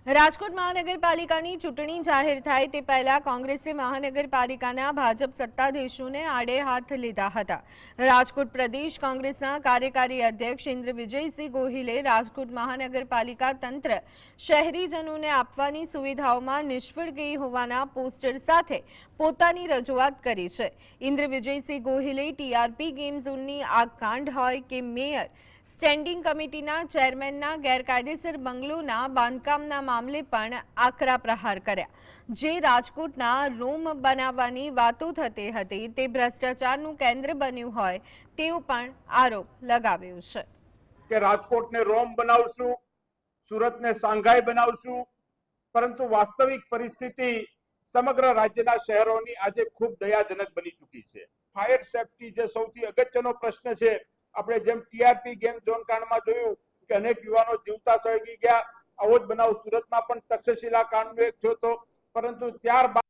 રાજકોટ મહાનગરપાલિકાની ચૂંટણી જાહેર થાય તે પહેલા કોંગ્રેસે મહાનગરપાલિકાના ભાજપ સત્તાધીશોને આડે હાથ લીધા હતા। રાજકોટ પ્રદેશ કોંગ્રેસના કાર્યકારી અધ્યક્ષ ઇન્દ્ર વિજયસિંહ ગોહિલે રાજકોટ મહાનગરપાલિકા તંત્ર શહેરીજનોને આપવાની સુવિધાઓમાં નિષ્ફળ ગઈ હોવાના પોસ્ટર સાથે પોતાની રજૂઆત કરી છે। ઇન્દ્ર વિજયસિંહ ગોહિલે ટીઆરપી ગેમ ઝોનની આગકાંડ હોય કે મેયર સ્ટેન્ડિંગ કમિટીના ચેરમેનના ગેરકાયદેસર બંગલોના બાંધકામના મામલે પણ આકરા પ્રહાર કર્યા। જે રાજકોટના રોમ બનાવવાની વાતો થતી હતી તે ભ્રષ્ટાચારનું કેન્દ્ર બન્યું હોય તેવો પણ આરોપ લગાવ્યો છે કે રાજકોટને રોમ બનાવશું, સુરતને શાંઘાઈ બનાવશું, પરંતુ વાસ્તવિક પરિસ્થિતિ સમગ્ર રાજ્યના શહેરોની આજે ખૂબ દયાજનક બની ચૂકી છે। ફાયર સેફટી જે સૌથી અગત્યનો પ્રશ્ન છે, આપણે જેમ ટીઆરપી ગેમ ઝોન કાંડમાં જોયું કે અનેક યુવાનો જીવતા સળગી ગયા, આવો જ બનાવ સુરતમાં પણ તક્ષશિલા કાંડનો એક થયો હતો, પરંતુ ત્યારબાદ